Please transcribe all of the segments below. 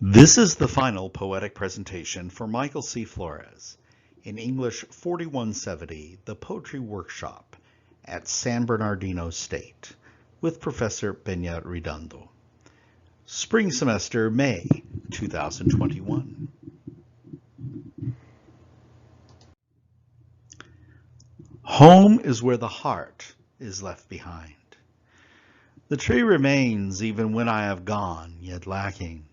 This is the final poetic presentation for Michael C. Flores in English 4170, the Poetry Workshop at San Bernardino State with Professor Peña Redondo. Spring semester, May 2021. Home is where the heart is left behind. The tree remains even when I have gone, yet lacking.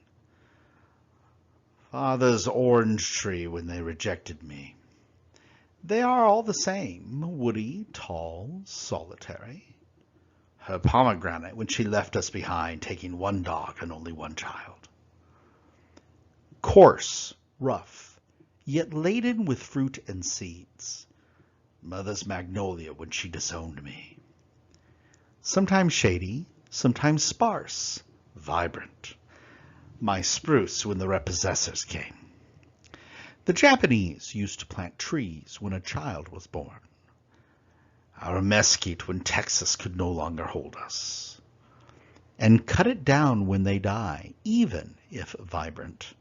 Father's orange tree when they rejected me. They are all the same, woody, tall, solitary. Her pomegranate when she left us behind, taking one dog and only one child. Coarse, rough, yet laden with fruit and seeds. Mother's magnolia when she disowned me. Sometimes shady, sometimes sparse, vibrant. My spruce when the repossessors came. The Japanese used to plant trees when a child was born. Our mesquite when Texas could no longer hold us. And cut it down when they die, even if vibrant.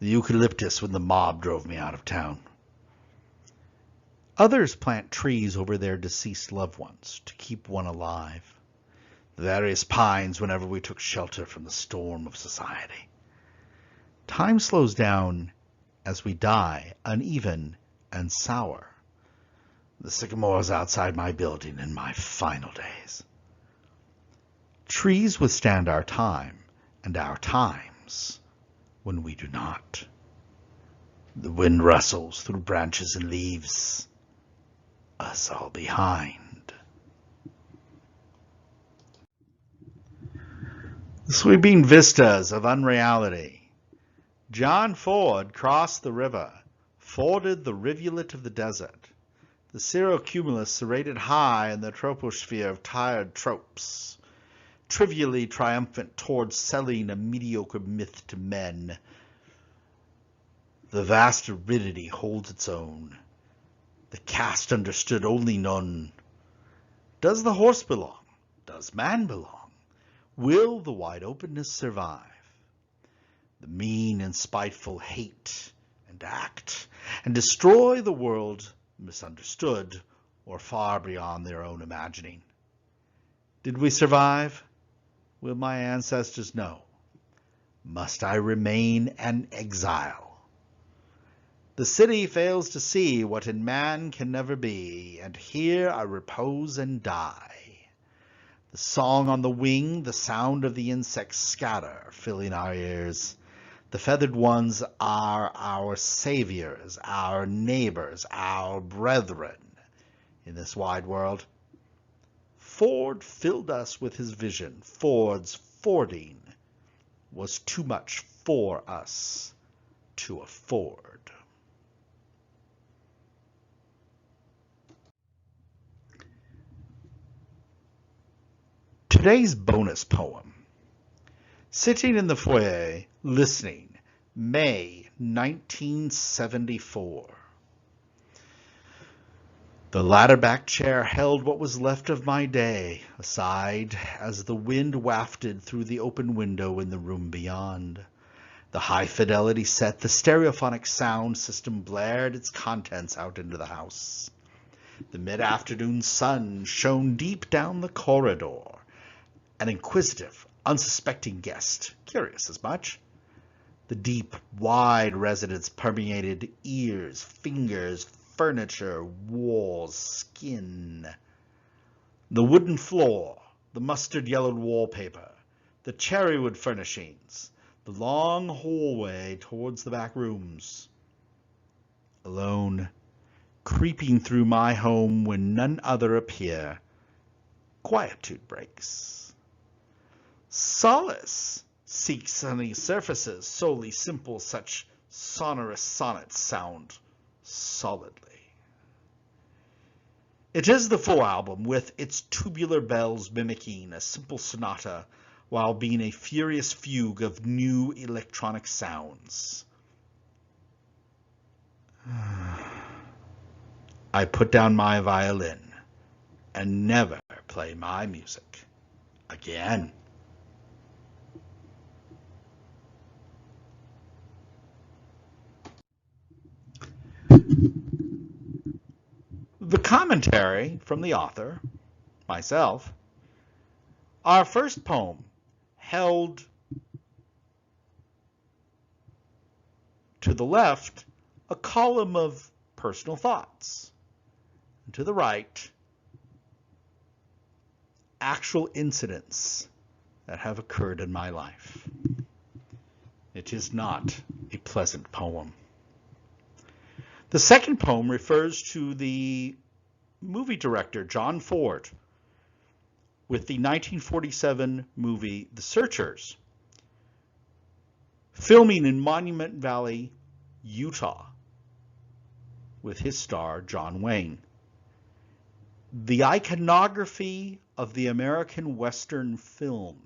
The eucalyptus when the mob drove me out of town. Others plant trees over their deceased loved ones to keep one alive. The various pines whenever we took shelter from the storm of society. Time slows down as we die, uneven and sour. The sycamores outside my building in my final days. Trees withstand our time and our times when we do not. The wind rustles through branches and leaves, us all behind. The sweeping vistas of unreality. John Ford crossed the river, forded the rivulet of the desert. The cirrocumulus serrated high in the troposphere of tired tropes, trivially triumphant towards selling a mediocre myth to men. The vast aridity holds its own. The caste understood only none. Does the horse belong? Does man belong? Will the wide openness survive? The mean and spiteful hate and act and destroy the world misunderstood or far beyond their own imagining. Did we survive? Will my ancestors know? Must I remain an exile? The city fails to see what in man can never be, and here I repose and die. The song on the wing, the sound of the insects scatter, filling our ears. The feathered ones are our saviors, our neighbors, our brethren in this wide world. Ford filled us with his vision. Ford's fording was too much for us to afford. Today's bonus poem. Sitting in the foyer, listening, May 1974. The ladder-back chair held what was left of my day aside as the wind wafted through the open window in the room beyond. The high-fidelity set, the stereophonic sound system blared its contents out into the house. The mid-afternoon sun shone deep down the corridor. An inquisitive, unsuspecting guest, curious as much. The deep, wide residence permeated ears, fingers, furniture, walls, skin. The wooden floor, the mustard-yellowed wallpaper, the cherrywood furnishings, the long hallway towards the back rooms. Alone, creeping through my home when none other appear, quietude breaks. Solace seeks sunny surfaces, solely simple such sonorous sonnets sound solidly. It is the full album with its tubular bells mimicking a simple sonata while being a furious fugue of new electronic sounds. I put down my violin and never play my music again. commentary from the author, myself. Our first poem held to the left a column of personal thoughts, and to the right, actual incidents that have occurred in my life. It is not a pleasant poem. The second poem refers to the movie director John Ford with the 1947 movie The Searchers, filming in Monument Valley, Utah, with his star John Wayne. The iconography of the American Western film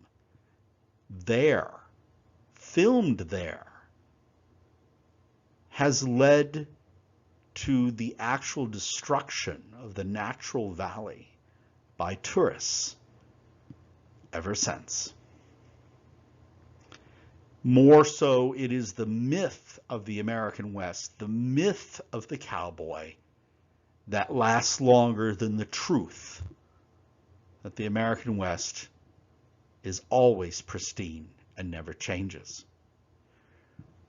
filmed there, has led to the actual destruction of the natural valley by tourists ever since. More so, it is the myth of the American West, the myth of the cowboy, that lasts longer than the truth that the American West is always pristine and never changes.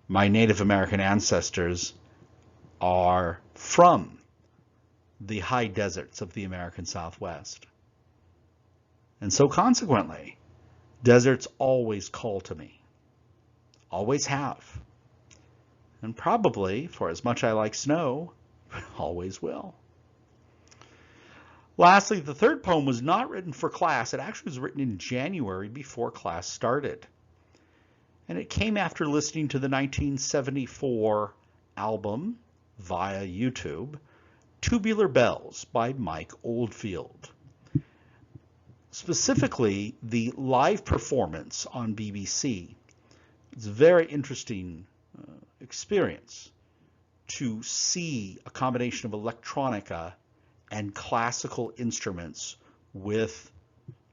My Native American ancestors are from the high deserts of the American Southwest. And so consequently, deserts always call to me. Always have. And probably, for as much I like snow, always will. Lastly, the third poem was not written for class. It actually was written in January before class started. And it came after listening to the 1974 album via YouTube, Tubular Bells by Mike Oldfield. Specifically, the live performance on BBC. It's a very interesting experience to see a combination of electronica and classical instruments with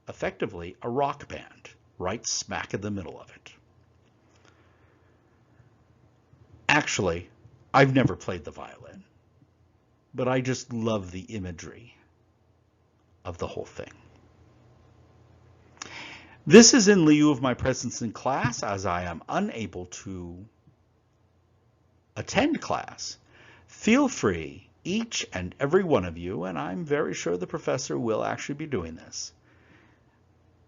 effectively a rock band right smack in the middle of it. Actually, I've never played the violin, but I just love the imagery of the whole thing. This is in lieu of my presence in class, as I am unable to attend class. Feel free, each and every one of you, and I'm very sure the professor will actually be doing this,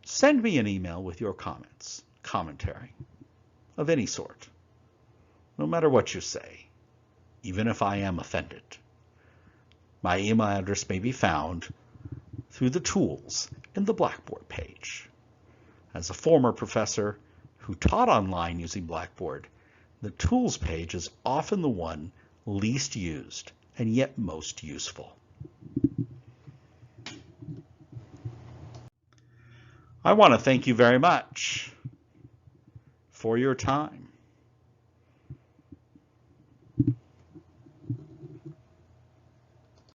send me an email with your comments, commentary of any sort, no matter what you say, even if I am offended. My email address may be found through the tools in the Blackboard page. As a former professor who taught online using Blackboard, the tools page is often the one least used and yet most useful. I want to thank you very much for your time.